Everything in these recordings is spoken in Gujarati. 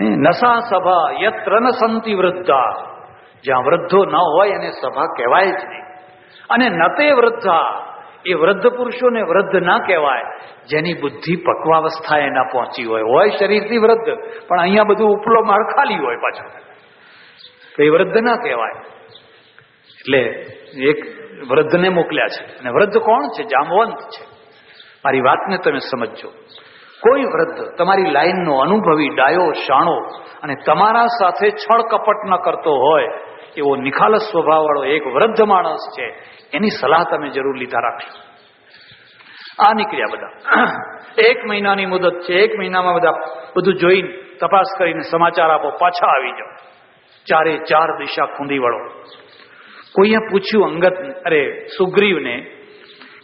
નસા સભા યત્ર ન સંતિ વૃદ્ધા, જ્યાં વૃદ્ધો ન હોય એને સભા કહેવાય જ નહીં. અને નતે વૃદ્ધા, એ વૃદ્ધ પુરુષોને વૃદ્ધ ના કહેવાય જેની બુદ્ધિ પક્વાવસ્થાએ ના પહોંચી હોય શરીરથી વૃદ્ધ, પણ અહીંયા બધું ઉપલો માળ ખાલી હોય પાછું, તો એ વૃદ્ધ ના કહેવાય. એટલે એક વૃદ્ધને મોકલ્યા છે, અને વૃદ્ધ કોણ છે? જામવંત છે. મારી વાતને તમે સમજો. કોઈ વૃદ્ધ તમારી લાઈનનો અનુભવી ડાયો શાણો અને તમારા સાથે છળ કપટ ન કરતો હોય એવો નિખાલસ સ્વભાવવાળો એક વૃદ્ધ માણસ છે, એની સલાહ તમે જરૂર લીધા રાખશો. આ નીકળ્યા બધા. 1 મહિનાની મુદત છે, 1 મહિનામાં બધા બધું જોઈને તપાસ કરીને સમાચાર આપો, પાછા આવી જાઓ. 4 દિશા ખૂંદી વળો. કોઈએ પૂછ્યું સુગ્રીવને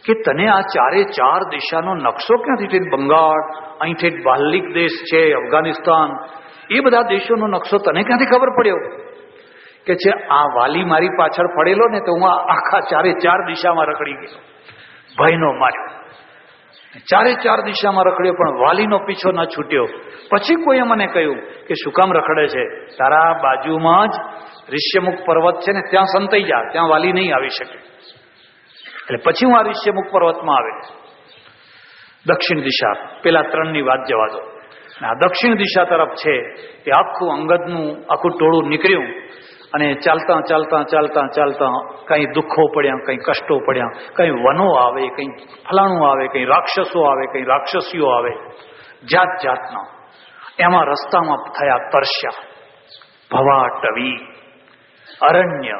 કે તને આ 4 દિશાનો નકશો ક્યાંથી થઈને? બંગાળ, અહીંથી બાલ્લિક દેશ છે, અફઘાનિસ્તાન, એ બધા દેશોનો નકશો તને ક્યાંથી ખબર પડ્યો? કે છે આ વાલી મારી પાછળ પડેલો ને તો હું આખા 4 દિશામાં રખડી ગયો, ભયનો માર્યો. 4 દિશામાં રખડ્યો પણ વાલીનો પીછો ન છૂટ્યો. પછી કોઈએ મને કહ્યું કે શું કામ રખડે છે? તારા બાજુમાં જ ઋષ્યમુખ પર્વત છે ને, ત્યાં સંતાઈ જા, ત્યાં વાલી નહીં આવી શકે. એટલે પછી હું આ ઋષ્યમુખ પર્વતમાં આવે. દક્ષિણ દિશા, પેલા 3ની વાત જવા દો. આ દક્ષિણ દિશા તરફ છે એ આખું અંગદનું આખું ટોળું નીકળ્યું, અને ચાલતા ચાલતા ચાલતા ચાલતા કંઈ દુઃખો પડ્યા, કંઈ કષ્ટો પડ્યા, કંઈ વનો આવે, કંઈ ફલાણું આવે, કંઈ રાક્ષસો આવે, કંઈ રાક્ષસીઓ આવે, જાત જાતના. એમાં રસ્તામાં થયા તરસ્યા, ભવાટવી, અરણ્ય,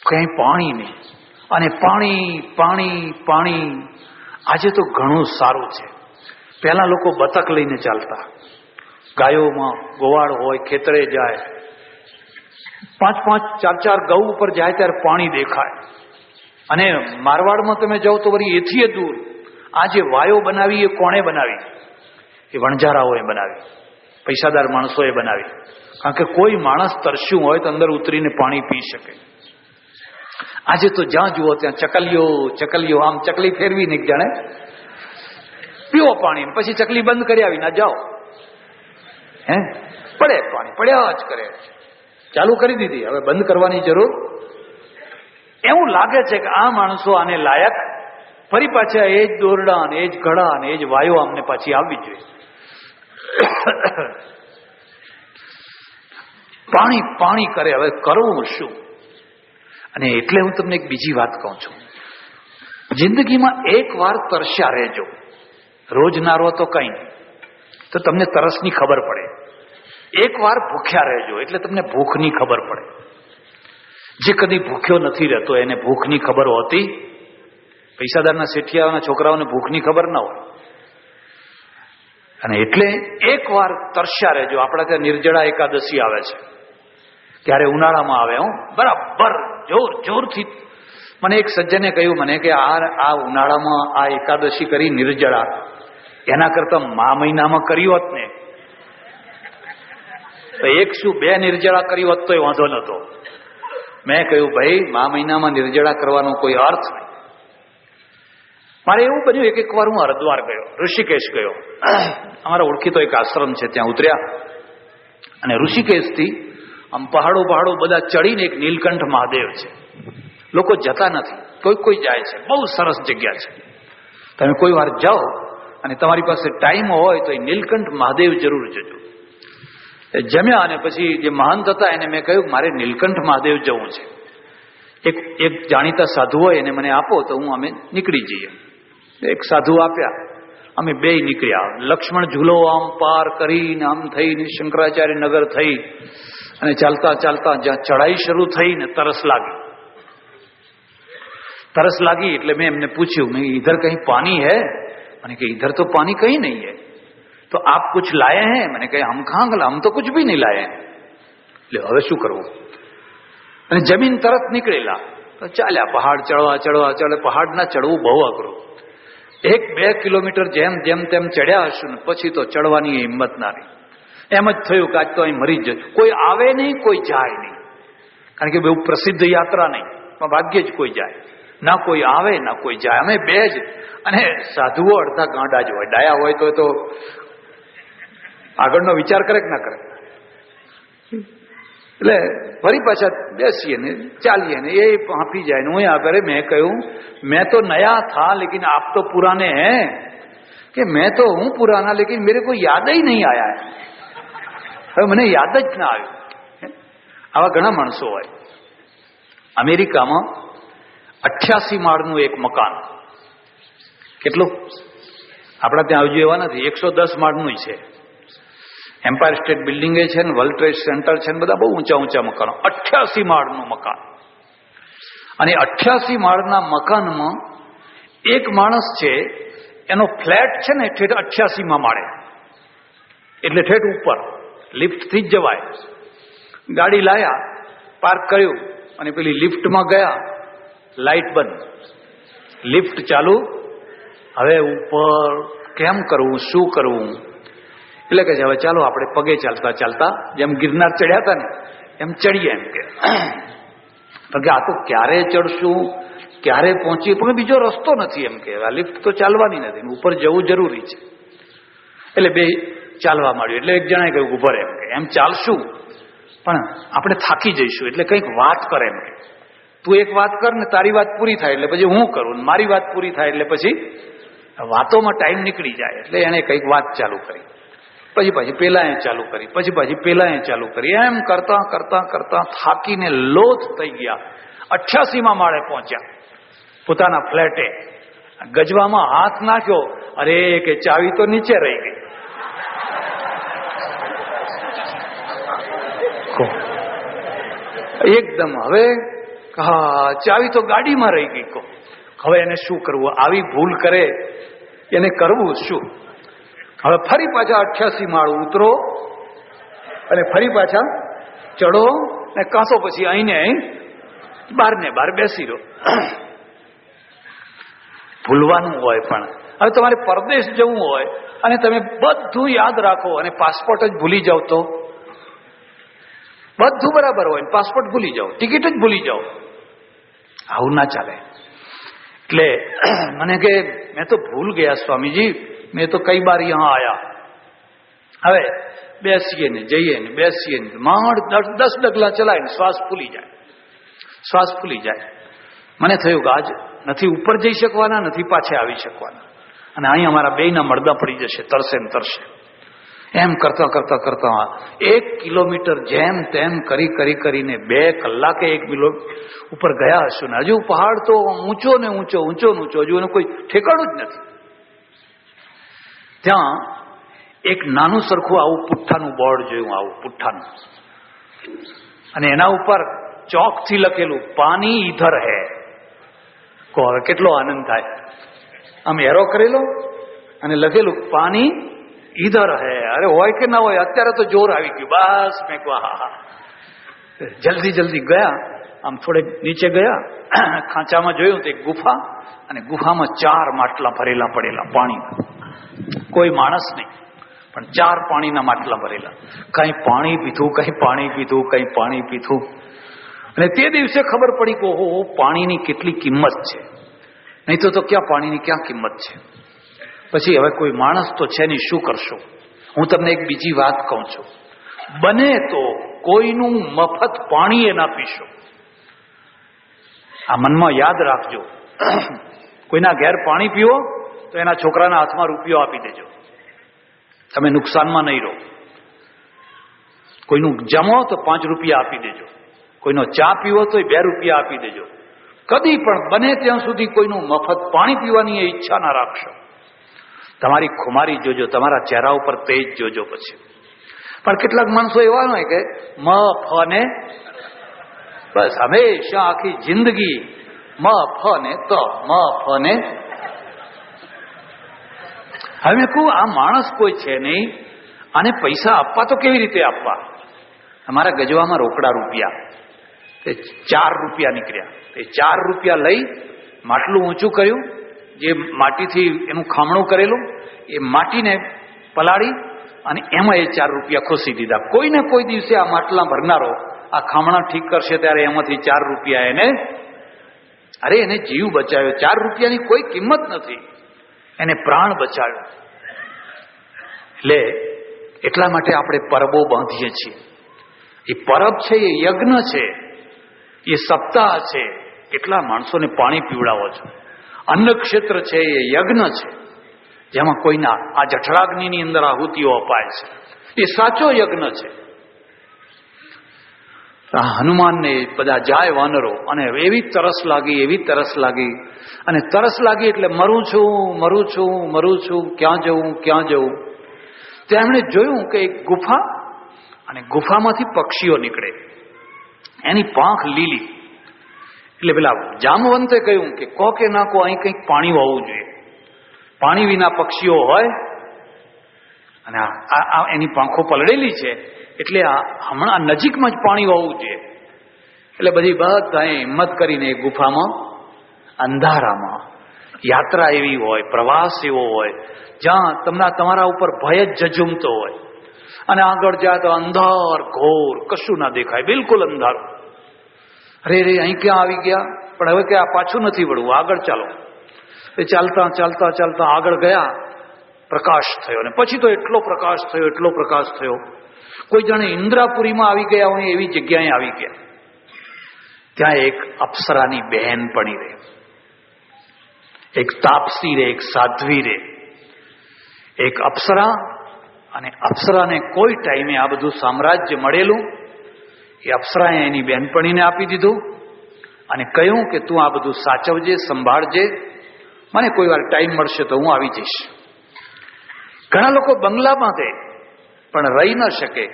કંઈ પાણી નહીં, અને પાણી પાણી પાણી. આજે તો ઘણું સારું છે. પહેલા લોકો બતક લઈને ચાલતા, ગાયોમાં ગોવાળ હોય, ખેતરે જાય, 5-5, 4-4 ગૌ ઉપર જાય ત્યારે પાણી દેખાય. અને મારવાડમાં તમે જાઓ તો વળી એથી દૂર આ જે વાયો બનાવી એ કોણે બનાવી? એ વણઝારાઓએ બનાવી, પૈસાદાર માણસોએ બનાવી. કારણ કે કોઈ માણસ તરસ્યું હોય તો અંદર ઉતરીને પાણી પી શકે. આજે તો જ્યાં જુઓ ત્યાં ચકલીઓ, આમ ચકલી ફેરવી નહીં જાણે પીવો પાણી, પછી ચકલી બંધ કરી આવી ના જાઓ. પડે પાણી, પડ્યા જ કરે. ચાલુ કરી દીધી, હવે બંધ કરવાની જરૂર. એવું લાગે છે કે આ માણસો આને લાયક, ફરી પાછા એ જ દોરડા ને એ જ ઘડા ને એ જ વાયો અમને પાછી આવવી જોઈએ. પાણી પાણી કરે, હવે કરવું શું? અને એટલે હું તમને એક બીજી વાત કહું છું. જિંદગીમાં 1 વાર તરસ્યા રહેજો. રોજ ના રહો તો કઈ નહીં, તો તમને તરસની ખબર પડે. 1 વાર ભૂખ્યા રહેજો એટલે તમને ભૂખની ખબર પડે. જે કદી ભૂખ્યો નથી રહેતો એને ભૂખની ખબર હોતી? પૈસાદારના શેઠિયાઓના છોકરાઓને ભૂખની ખબર ના હોય. અને એટલે 1 વાર તરસ્યા રહેજો. આપણા ત્યાં નિર્જળા એકાદશી આવે છે, ત્યારે ઉનાળામાં આવે. બરાબર જોરથી મને એક સજ્જને કહ્યું મને કે આ ઉનાળામાં આ એકાદશી કરી નિર્જળા, એના કરતા મહિનામાં કરી હોત ને તો 1 શું 2 નિર્જળા કરી હોત તો વાંધો નતો. મેં કહ્યું ભાઈ મહિનામાં નિર્જળા કરવાનો કોઈ અર્થ નહીં. મારે એવું બન્યું, એક વાર હું હરિદ્વાર ગયો, ઋષિકેશ ગયો. અમારા ઓળખીતો એક આશ્રમ છે, ત્યાં ઉતર્યા. અને ઋષિકેશથી આમ પહાડો બધા ચડીને એક નીલકંઠ મહાદેવ છે. લોકો જતા નથી, કોઈ જાય છે. બહુ સરસ જગ્યા છે. તમે કોઈ વાર જાઓ અને તમારી પાસે ટાઈમ હોય તો એ નીલકંઠ મહાદેવ જરૂર જજો. જમ્યા અને પછી જે મહંત હતા એને મેં કહ્યું મારે નીલકંઠ મહાદેવ જવું છે. એક જાણીતા સાધુ હોય એને મને આપો તો અમે નીકળી જઈએ. એક સાધુ આપ્યા, અમે 2 નીકળ્યા. લક્ષ્મણ ઝૂલો આમ પાર કરીને આમ થઈને શંકરાચાર્ય નગર થઈ અને ચાલતા ચાલતા જ્યાં ચઢાઈ શરૂ થઈ ને તરસ લાગી એટલે મેં એમને પૂછ્યું, મેં ઇધર કहीं पानी है? मैंने कहा इधर तो पानी कहीं नहीं है. तो आप कुछ लाए हैं? मैंने कहा हम कहाँ गए, हम तो कुछ भी नहीं लाए हैं. એટલે હવે શું કરવું? અને જમીન તરત નીકળેલા તો ચાલ્યા. પહાડ ચડવા પહાડ ના ચડવું બહુ અઘરું. 1-2 કિલોમીટર જેમ તેમ ચડ્યા હશું ને પછી તો ચડવાની હિંમત ના રહી. એમ જ થયું કે આજ તો અહીં મરી જ. કોઈ આવે નહીં, કોઈ જાય નહીં, કારણ કે બહુ પ્રસિદ્ધ યાત્રા નહીં, પણ ભાગ્યે જ કોઈ જાય. ના કોઈ આવે ના કોઈ જાય, અમે 2 જ. અને સાધુઓ અડધા ગાંડા જ હોય, ડાયા હોય તો આગળનો વિચાર કરે કે ના કરે? એટલે ફરી પાછા બેસીએ ને ચાલીએ ને એ હાંફી જાય ને હું અરે મેં કહ્યું મેં તો નયા થા લેકિન આપ તો પુરાને હૈ કે મેં તો હું પુરાના લેકિન મેરે को याद ही नहीं आया है. હવે મને યાદ જ ના આવ્યું. આવા ઘણા માણસો હોય. અમેરિકામાં 88 માળનું એક મકાન, કેટલું આપણા ત્યાં આવજો એવા નથી, 110 માળનું છે. એમ્પાયર સ્ટેટ બિલ્ડિંગ છે ને વર્લ્ડ ટ્રેડ સેન્ટર છે ને બધા બહુ ઊંચા ઊંચા મકાનો. 88 માળનું મકાન. અને 88 માળના મકાનમાં એક માણસ છે, એનો ફ્લેટ છે ને ઠેઠ 88માં માળે, એટલે ઠેઠ ઉપર લિફ્ટથી જ જવાય. ગાડી લાયા, પાર્ક કર્યું અને પેલી લિફ્ટમાં ગયા, લાઇટ બંધ, લિફ્ટ ચાલુ. હવે ઉપર કેમ કરવું, શું કરવું? એટલે કે હવે ચાલો આપણે પગે ચાલતા ચાલતા જેમ ગિરનાર ચડ્યા હતા ને એમ ચડીએ. એમ કે આ તો ક્યારે ચડશું, ક્યારે પહોંચીએ, પણ બીજો રસ્તો નથી. એમ કે આ લિફ્ટ તો ચાલવાની નથી, ઉપર જવું જરૂરી છે. એટલે બે ચાલવા માંડ્યું. એટલે એક જણાએ કહ્યું ઉભો રહે, એમ ચાલશું પણ આપણે થાકી જઈશું, એટલે કંઈક વાત કરે. એમ કે તું એક વાત કર ને તારી વાત પૂરી થાય એટલે પછી હું કરું, મારી વાત પૂરી થાય એટલે પછી વાતોમાં ટાઈમ નીકળી જાય. એટલે એને કંઈક વાત ચાલુ કરી, પછી પેલા એ ચાલુ કરી, પછી પેલા એ ચાલુ કરી. એમ કરતા કરતા કરતા થાકીને લોથ થઈ ગયા. 88માં માળે પહોંચ્યા પોતાના ફ્લેટે. ગજવામાં હાથ નાખ્યો, અરે કે ચાવી તો નીચે રહી ગઈ. એકદમ હવે ચાવી તો ગાડીમાં રહી ગઈ. હવે એને શું કરવું? આવી ભૂલ કરે એને કરવું શું? હવે ફરી પાછા 88 માળ ઉતરો અને ફરી પાછા ચડો ને કાંસો પછી અહીંને અહીં બહાર ને બહાર બેસી રહો. ભૂલવાનું હોય. પણ હવે તમારે પરદેશ જવું હોય અને તમે બધું યાદ રાખો અને પાસપોર્ટ જ ભૂલી જાઓ તો બધું બરાબર હોય, પાસપોર્ટ ભૂલી જાઓ, ટિકિટ જ ભૂલી જાઓ, આવું ના ચાલે. એટલે મને કે મેં તો ભૂલ ગયા સ્વામીજી, મેં તો કઈ બાર યહાં આયા. હવે બેસીએ ને જઈએ ને બેસીએ ને માંડ 10 ડગલા ચલાય ને શ્વાસ ફૂલી જાય, શ્વાસ ફૂલી જાય. મને થયું કે આજ નથી ઉપર જઈ શકવાના, નથી પાછે આવી શકવાના, અને અહીં અમારા બેયના મળદા પડી જશે, તરસે ને તરસે. એમ કરતા કરતા કરતા 1 કિલોમીટર જેમ તેમ કરી કરી કરીને 2 કલાકે 1 કિલોમીટર ઉપર ગયા હશું ને હજુ પહાડ તો ઊંચો ને ઊંચો, ઊંચો ને ઊંચો, હજુ એનું કોઈ ઠેકાણું જ નથી. ત્યાં એક નાનું સરખું આવું પુઠ્ઠાનું બોર્ડ જોયું, આવું પુઠ્ઠાનું, અને એના ઉપર ચોકથી લખેલું પાણી ઈધર હૈ. કહો હવે કેટલો આનંદ થાય. આમ એરો કરેલો અને લખેલું પાણી ઈધર હૈ. અરે હોય કે ના હોય, અત્યારે તો જોર આવી ગયું. બસ મેં કહું હા. જલ્દી જલ્દી ગયા, આમ થોડે નીચે ગયા, ખાંચામાં જોયું તો એક ગુફા, અને ગુફામાં 4 માટલા ભરેલા પડેલા પાણીના. કોઈ માણસ નહીં, પણ 4 પાણીના માટલા ભરેલા. કઈ પાણી પીધું, કઈ પાણી પીધું, કઈ પાણી પીધું. અને તે દિવસે ખબર પડી કે ઓહો, પાણીની કેટલી કિંમત છે. નહીં તો ક્યાં પાણીની ક્યાં કિંમત છે. પછી હવે કોઈ માણસ તો છે નહીં, શું કરશો? હું તમને એક બીજી વાત કહું છું, બને તો કોઈનું મફત પાણી એ ના પીશો. આ મનમાં યાદ રાખજો. કોઈના ઘેર પાણી પીવો તો એના છોકરાના હાથમાં રૂપિયો આપી દેજો, તમે નુકસાનમાં નહીં રહો. કોઈનું જમો તો 5 રૂપિયા આપી દેજો, કોઈનો ચા પીવો તો 2 રૂપિયા આપી દેજો. કદી પણ બને ત્યાં સુધી કોઈનું મફત પાણી પીવાની એ ઈચ્છા ના રાખશો. તમારી ખુમારી જોજો, તમારા ચહેરા ઉપર તેજ જોજો. પછી પણ કેટલાક માણસો એવા હોય કે મફને, બસ હંમેશા આખી જિંદગી મફને તો મફને. હવે મેં કહું આ માણસ કોઈ છે નહીં, આને પૈસા આપવા તો કેવી રીતે આપવા? અમારા ગજવામાં રોકડા રૂપિયા, 4 રૂપિયા નીકળ્યા. એ 4 રૂપિયા લઈ માટલું ઊંચું કર્યું, જે માટીથી એનું ખામણું કરેલું, એ માટીને પલાળી અને એમાં એ 4 રૂપિયા ખોસી દીધા. કોઈને કોઈ દિવસે આ માટલા ભરનારો આ ખામણા ઠીક કરશે ત્યારે એમાંથી 4 રૂપિયા એને, અરે એને જીવ બચાવ્યો. 4 રૂપિયાની કોઈ કિંમત નથી, એને પ્રાણ બચાવ્યો. એટલે એટલા માટે આપણે પરબો બાંધીએ છીએ. એ પરબ છે, એ યજ્ઞ છે, એ સપ્તાહ છે. કેટલા માણસોને પાણી પીવડાવો છો. અન્ન ક્ષેત્ર છે, એ યજ્ઞ છે, જેમાં કોઈના આ જઠરાગ્નિની અંદર આહુતિઓ અપાય છે. એ સાચો યજ્ઞ છે. હનુમાનને બધા જાય વાનરો, અને એવી તરસ લાગી, અને તરસ લાગી એટલે મરું છું, ક્યાં જવું. ત્યાં એમણે જોયું કે એક ગુફા, અને ગુફામાંથી પક્ષીઓ નીકળે, એની પાંખ લીલી. એટલે પેલા જામવંતે કહ્યું કે કો કે ના કો અહીં કંઈક પાણી હોવું જોઈએ. પાણી વિના પક્ષીઓ હોય, અને એની પાંખો પલળેલી છે, એટલે હમણાં નજીકમાં જ પાણી હોવું જોઈએ. એટલે બધાએ હિંમત કરીને ગુફામાં, અંધારામાં, યાત્રા એવી હોય, પ્રવાસ એવો હોય જ્યાં તમારા ઉપર ભય જ ઝઝુમતો હોય, અને આગળ જાય તો અંધાર ઘોર, કશું ના દેખાય, બિલકુલ અંધારું. અરે અહીં ક્યાં આવી ગયા? પણ હવે કે આ પાછું નથી વળવું, આગળ ચાલો. એ ચાલતા આગળ ગયા, પ્રકાશ થયો, અને પછી તો એટલો પ્રકાશ થયો, કોઈ જાણે ઇન્દ્રાપુરીમાં આવી ગયા હોય એવી જગ્યાએ આવી ગયા. ત્યાં એક અપ્સરાની બહેનપણી રહે, એક તાપસી રહે, એક સાધ્વી રહે, એક અપ્સરા. અને અપ્સરાને કોઈ ટાઈમે આ બધું સામ્રાજ્ય મળેલું એ અપ્સરાએ એની બહેનપણીને આપી દીધું, અને કહ્યું કે તું આ બધું સાચવજે, સંભાળજે, મને કોઈ વાર ટાઈમ મળશે તો હું આવી જઈશ. ઘણા લોકો બંગલામાં દે પણ રહી ન શકે,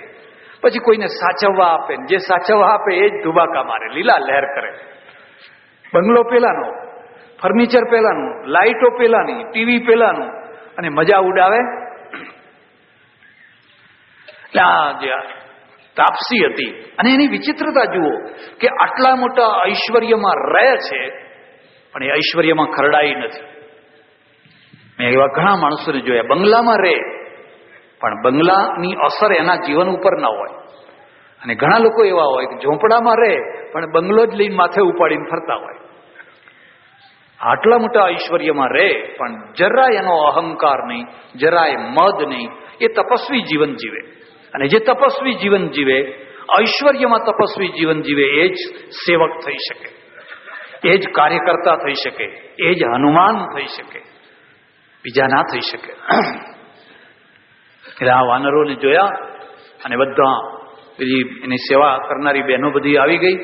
પછી કોઈને સાચવવા આપે, જે સાચવવા આપે એ જ ધુબાકા મારે, લીલા લહેર કરે. બંગલો પેલાનો, ફર્નિચર પેલાનું, લાઇટો પેલાની, ટીવી પેલાનું, અને મજા ઉડાવે. એટલે આ જે તાપસી હતી, અને એની વિચિત્રતા જુઓ કે આટલા મોટા ઐશ્વર્યમાં રહે છે, પણ એ ઐશ્વર્યમાં ખરડાઈ નથી. મેં એવા ઘણા માણસોને જોયા, બંગલામાં રહે પણ બંગલાની અસર એના જીવન ઉપર ના હોય. અને ઘણા લોકો એવા હોય કે ઝોંપડામાં રહે પણ બંગલો જ લઈને માથે ઉપાડીને ફરતા હોય. આટલા મોટા ઐશ્વર્યમાં રહે પણ જરાય એનો અહંકાર નહીં, જરાય મદ નહીં. એ તપસ્વી જીવન જીવે, અને જે તપસ્વી જીવન જીવે, ઐશ્વર્યમાં તપસ્વી જીવન જીવે, એ જ સેવક થઈ શકે, એ જ કાર્યકર્તા થઈ શકે, એ જ હનુમાન થઈ શકે, બીજા ના થઈ શકે. એટલે આ વાનરોને જોયા, અને બધા બધી એની સેવા કરનારી બહેનો બધી આવી ગઈ,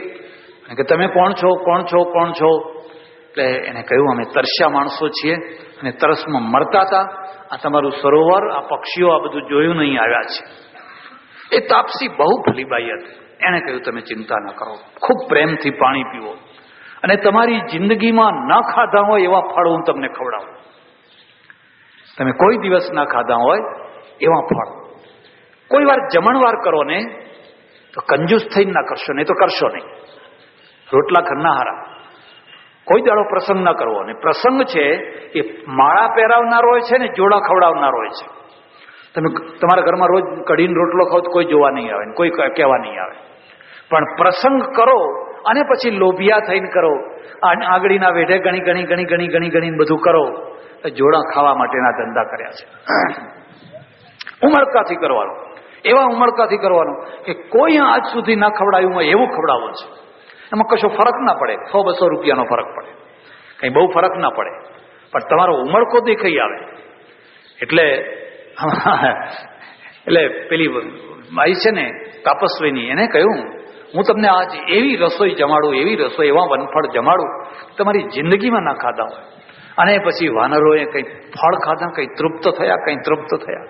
અને કે તમે કોણ છો? એટલે એને કહ્યું અમે તરસ્યા માણસો છીએ, અને તરસમાં મરતા હતા. આ તમારું સરોવર, આ પક્ષીઓ, આ બધું જોયું નહીં આવ્યા છે. એ તાપસી બહુ ફલીબાઈ હતી. એને કહ્યું તમે ચિંતા ન કરો, ખૂબ પ્રેમથી પાણી પીવો, અને તમારી જિંદગીમાં ન ખાધા હોય એવા ફળ હું તમને ખવડાવું. તમે કોઈ દિવસ ના ખાધા હોય એવા ફળ. કોઈ વાર જમણવાર કરો ને તો કંજૂસ થઈને ના કરશો, નહીં તો કરશો નહીં. રોટલા ઘરના હારા. કોઈ દાડો પ્રસંગ ના કરવો. અને પ્રસંગ છે એ માળા પહેરાવનારો હોય છે ને જોડા ખવડાવનારો હોય છે. તમે તમારા ઘરમાં રોજ કઢીને રોટલો ખાવ તો કોઈ જોવા નહીં આવે, કોઈ કહેવા નહીં આવે. પણ પ્રસંગ કરો અને પછી લોભિયા થઈને કરો, આંગળીના વેઢે ગણી બધું કરો, જોડા ખાવા માટેના ધંધા કર્યા છે. ઉમળકાથી કરવાનું, એવા ઉમળકાથી કરવાનું કે કોઈ આજ સુધી ના ખવડાવ્યું હોય એવું ખવડાવવું છે. એમાં કશો ફરક ના પડે, 100-200 રૂપિયાનો ફરક પડે, કઈ બહુ ફરક ના પડે, પણ તમારો ઉમળકો દેખાઈ આવે. એટલે પેલી માઈ છે ને તાપસ્વીની, એને કહ્યું હું તમને આજ એવી રસોઈ જમાડું, એવા વનફળ જમાડું તમારી જિંદગીમાં ના ખાધા હોય. અને પછી વાનરોએ કંઈ ફળ ખાધા, કંઈ તૃપ્ત થયા.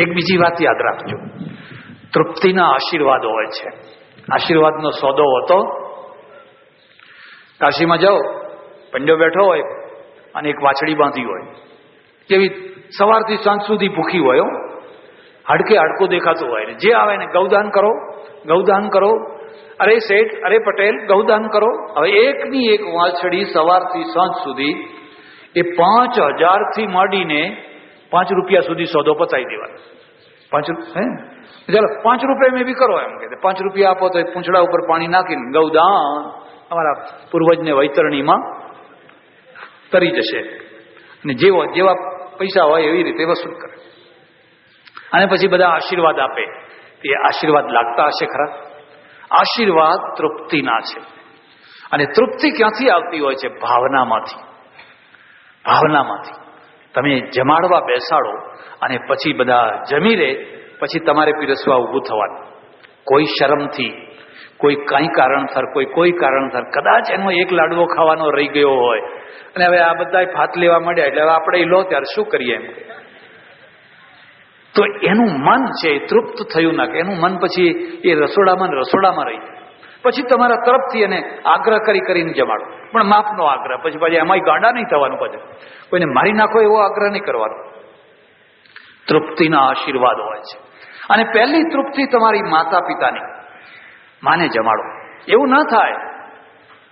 એક બીજી વાત યાદ રાખજો, તૃપ્તિના આશીર્વાદ હોય છે. આશીર્વાદનો સોદો હતો. કાશીમાં જાઓ, પંડ્યો બેઠો હોય અને એક વાછડી બાંધી હોય, કેવી સવારથી સાંજ સુધી ભૂખી હોય, હાડકે હાડકો દેખાતું હોય, જે આવે ને ગૌદાન કરો. અરે શેઠ, અરે પટેલ, ગૌદાન કરો. હવે એકની એક વાછડી સવારથી સાંજ સુધી એ 5000 માંડીને 5 રૂપિયા સુધી સોદો પતાવી દેવાનો. 5 રૂપિયા મેં બી કરો, એમ કે 5 રૂપિયા આપો તો પૂંછડા ઉપર પાણી નાખીને ગૌદાન અમારા પૂર્વજને વૈતરણીમાં તરી જશે. અને જેવા પૈસા હોય એવી રીતે વસૂલ કરે. અને પછી બધા આશીર્વાદ આપે. એ આશીર્વાદ લાગતા હશે ખરા? આશીર્વાદ તૃપ્તિના છે. અને તૃપ્તિ ક્યાંથી આવતી હોય છે? ભાવનામાંથી. ભાવનામાંથી તમે જમાડવા બેસાડો અને પછી બધા જમી લે, પછી તમારે પીરસવા ઊભું થવાનું. કોઈ શરમથી, કોઈ કઈ કારણસર, કોઈ કારણસર કદાચ એનો એક લાડવો ખાવાનો રહી ગયો હોય અને હવે આ બધા ભાત લેવા માંડ્યા એટલે હવે આપણે લો ત્યારે શું કરીએ એમ. તો એનું મન છે એ તૃપ્ત થયું ના કે એનું મન પછી એ રસોડામાં રહી જાય. પછી તમારા તરફથી એને આગ્રહ કરીને જમાડો, પણ માપનો આગ્રહ. પછી એમાંય ગાંડા નહીં થવાનું. પછી કોઈને મારી નાખો એવો આગ્રહ નહીં કરવાનો. તૃપ્તિના આશીર્વાદ હોય છે. અને પહેલી તૃપ્તિ તમારી માતા પિતાની. માને જમાડો. એવું ના થાય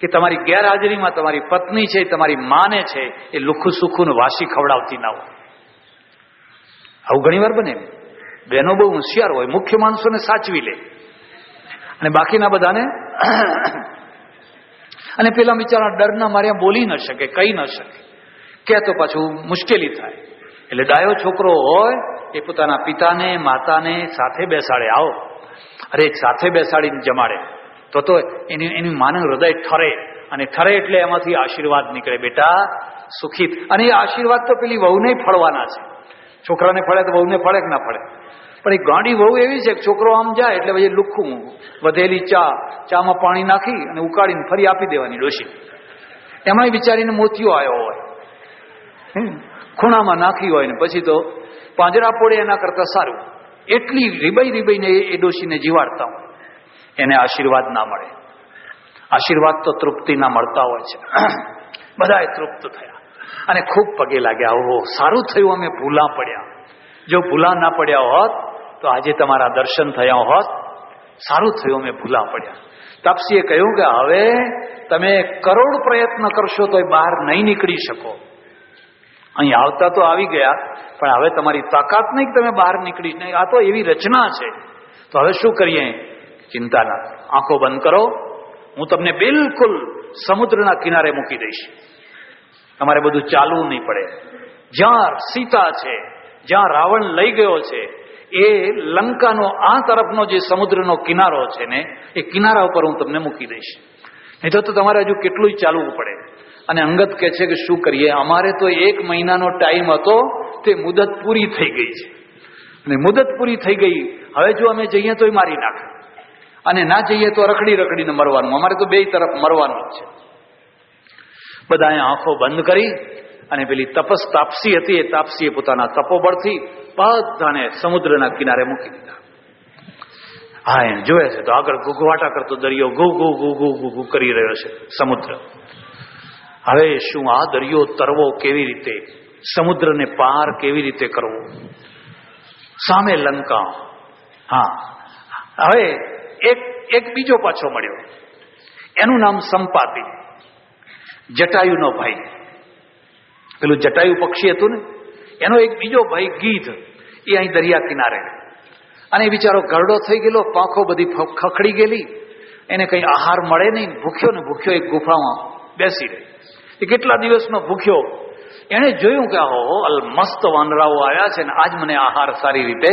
કે તમારી ગેરહાજરીમાં તમારી પત્ની છે, તમારી માને છે એ લુખું સુખું વાસી ખવડાવતી ના હોય. આવું ઘણી વાર બને. બહેનો બહુ હોશિયાર હોય, મુખ્ય માણસોને સાચવી લે અને બાકીના બધાને અને પેલા બિચારા ડરના માર્યા બોલી ન શકે, કહી ન શકે. કે તો પાછું મુશ્કેલી થાય. એટલે ડાયો છોકરો હોય એ પોતાના પિતાને માતાને સાથે બેસાડે. આવો, અરે એક સાથે બેસાડીને જમાડે તો એની માનું હૃદય ઠરે. અને ઠરે એટલે એમાંથી આશીર્વાદ નીકળે. બેટા સુખી. અને એ આશીર્વાદ તો પેલી વહુને ફળવાના છે. છોકરાને ફળે તો વહુને ફળે કે ના ફળે? પણ એ ગાંડી વહુ એવી છે કે છોકરો આમ જાય એટલે પછી લુખ્ખું વધેલી ચામાં પાણી નાખી અને ઉકાળીને ફરી આપી દેવાની ડોશી. એમાંય બિચારીને મોતિયો આવ્યો હોય, ખૂણામાં નાખી હોય ને પછી તો પાંજરા પોળે એના કરતા સારું. એટલી રીબાઈને એ ડોશીને જીવાડતા હોય. એને આશીર્વાદ ના મળે. આશીર્વાદ તો તૃપ્તિના મળતા હોય છે. બધાએ તૃપ્ત થયા અને ખૂબ પગે લાગ્યા. ઓહો, સારું થયું અમે ભૂલા પડ્યા. જો ભૂલા ના પડ્યા હોત તો આજે તમારા દર્શન થયા હોત. સારું થયું અમે ભૂલા પડ્યા. તાપસીએ કહ્યું કે હવે તમે કરોડ પ્રયત્ન કરશો તો બહાર નહીં નીકળી શકો. અહીં આવતા તો આવી ગયા, પણ હવે તમારી તાકાત નહીં કે તમે બહાર નીકળી નહીં. આ તો એવી રચના છે. તો હવે શું કરીએ? ચિંતા ના કરો, આંખો બંધ કરો. હું તમને બિલકુલ સમુદ્રના કિનારે મૂકી દઈશ. તમારે બધું ચાલવું નહીં પડે. જ્યાં સીતા છે, જ્યાં રાવણ લઈ ગયો છે, એ લંકાનો આ તરફનો જે સમુદ્રનો કિનારો છે ને, એ કિનારા ઉપર હું તમને મૂકી દઈશ. નહીં તો તમારે હજુ કેટલું ચાલવું પડે. અને અંગદ કહે છે કે શું કરીએ? અમારે તો 1 મહિનાનો ટાઈમ હતો, તે મુદત પૂરી થઈ ગઈ છે. અને મુદત પૂરી થઈ ગઈ, હવે જો અમે જઈએ તો મારી નાખે, અને ના જઈએ તો રખડીને મરવાનું. અમારે તો બે તરફ મરવાનું જ છે. બધાએ આંખો બંધ કરી અને પેલી તાપસી હતી, એ તાપસીએ પોતાના તપોબળથી બધાને સમુદ્રના કિનારે મૂકી દીધા. હા, એને જોયે છે તો આગળ ઘૂઘવાટા કરતો દરિયો ઘૂ ઘૂ ઘૂ ઘૂ ઘૂ ઘૂ કરી રહ્યો છે સમુદ્ર. હવે શું આ દરિયો તરવો કેવી રીતે? સમુદ્રને પાર કેવી રીતે કરવો? સામે લંકા. હા, હવે એક બીજો પાછો મળ્યો. એનું નામ સંપાતિ, જટાયુનો ભાઈ. પેલું જટાયુ પક્ષી હતું ને, એનો એક બીજો ભાઈ ગીધ, એ અહીં દરિયા કિનારે. અને બિચારો ઘરડો થઈ ગયેલો, પાંખો બધી ખખડી ગયેલી, એને કઈ આહાર મળે નહીં. ભૂખ્યો એક ગુફામાં બેસી રહે. એ કેટલા દિવસનો ભૂખ્યો. એને જોયું કે મસ્ત વાંદરાઓ આવ્યા છે ને આજ મને આહાર સારી રીતે.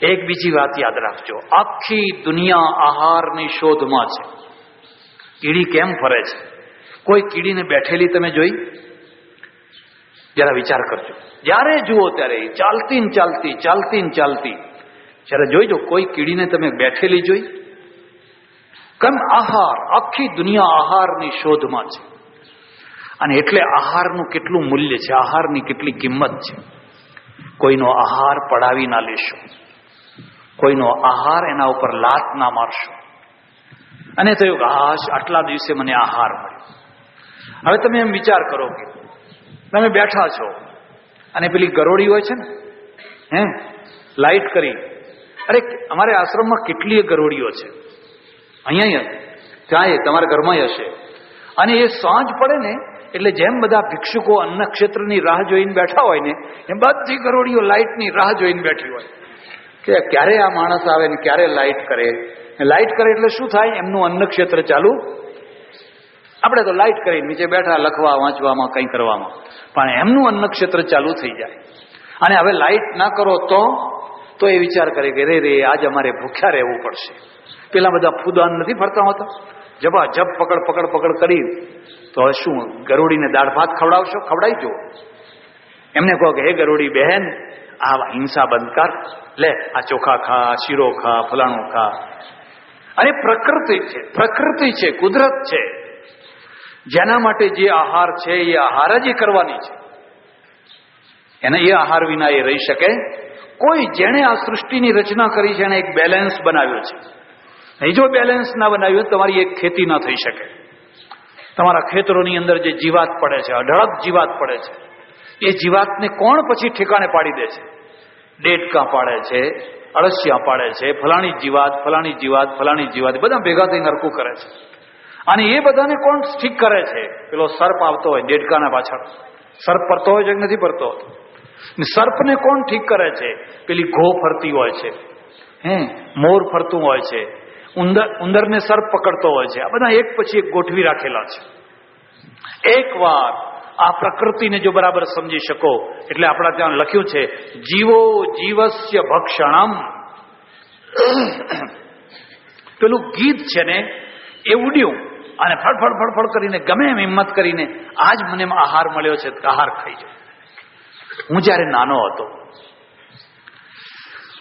એક બીજી વાત યાદ રાખજો, આખી દુનિયા આહારની શોધમાં છે. કીડી કેમ ફરે છે? કોઈ કીડીને બેઠેલી તમે જોઈ? જરા વિચાર કરજો. જ્યારે જુઓ ત્યારે ચાલતી. જરા જોઈજો, કોઈ કીડીને તમે બેઠેલી જોઈ? કેમ? આહાર, આખી દુનિયા આહારની શોધમાં છે. અને એટલે આહારનું કેટલું મૂલ્ય છે, આહારની કેટલી કિંમત છે. કોઈનો આહાર પડાવી ના લેશો, કોઈનો આહાર એના ઉપર લાત ના મારશો. અને થયું કે આટલા દિવસે મને આહાર મળ્યો. હવે તમે એમ વિચાર કરો કે તમે બેઠા છો અને પેલી ગરોળી હોય છે ને, લાઈટ કરી. અરે અમારે આશ્રમમાં કેટલી ગરોળીઓ છે. અહીંયા ત્યાં તમારા ઘરમાં હશે. અને એ સાંજ પડે ને એટલે જેમ બધા ભિક્ષુકો અન્ન ક્ષેત્રની રાહ જોઈને બેઠા હોય ને, એમ બધી ગરોળીઓ લાઈટની રાહ જોઈને બેઠી હોય કે ક્યારે આ માણસ આવે ને ક્યારે લાઈટ કરે. લાઈટ કરે એટલે શું થાય? એમનું અન્ન ક્ષેત્ર ચાલુ. આપણે તો લાઈટ કરીને નીચે બેઠા લખવા વાંચવામાં કંઈ કરવામાં, પણ એમનું અન્ન ક્ષેત્ર ચાલુ થઈ જાય. અને હવે લાઈટ ના કરો તો એ વિચાર કરે કે રે આજ અમારે ભૂખ્યા રહેવું પડશે. પેલા બધા ફૂદાન નથી ફરતા હોતા, જબા જબ પકડ કરી, તો હવે શું ગરુડીને દાળ ભાત ખવડાવશો? ખવડાવી જુઓ. એમને કહો કે હે ગરુડી બહેન, આ હિંસા બંધ કર, લે આ ચોખા ખા, શીરો ખા, ફલાણું ખા. અરે પ્રકૃતિ છે, કુદરત છે, જેના માટે જે આહાર છે એ આહાર જ એ કરવાની છે. એને એ આહાર વિના એ રહી શકે કોઈ? જેણે આ સૃષ્ટિની રચના કરી છે એને એક બેલેન્સ બનાવ્યો છે. નહીં જો બેલેન્સ ના બનાવ્યું તમારી એક ખેતી ના થઈ શકે. તમારા ખેતરોની અંદર જે જીવાત પડે છે, અઢળક જીવાત પડે છે, એ જીવાતને કોણ પછી ઠેકાણે પાડી દે છે? ડેટકા પાડે છે, અળસિયા પાડે છે, ફલાણી જીવાત બધા ભેગા થઈને હરકું કરે છે. અને એ બધાને કોણ ઠીક કરે છે? પેલો સર્પ આવતો હોય ડેટકાના પાછળ, સર્પ પડતો હોય છે કે નથી પડતો? સર્પને કોણ ઠીક કરે છે? પેલી ઘો ફરતી હોય છે, મોર ફરતું હોય છે, ઉંદરને સર્પ પકડતો હોય છે. આ બધા એક પછી એક ગોઠવી રાખેલા છે. એકવાર આ પ્રકૃતિને જો બરાબર સમજી શકો એટલે આપણા ત્યાં લખ્યું છે જીવો જીવસ્ય ભક્ષણમ. પેલું ગીત છે ને એ ઉડ્યું અને ફડફડ કરીને ગમે એમ હિંમત કરીને આજ મને આહાર મળ્યો છે, આહાર ખાઈ જાઉં. હું જયારે નાનો હતો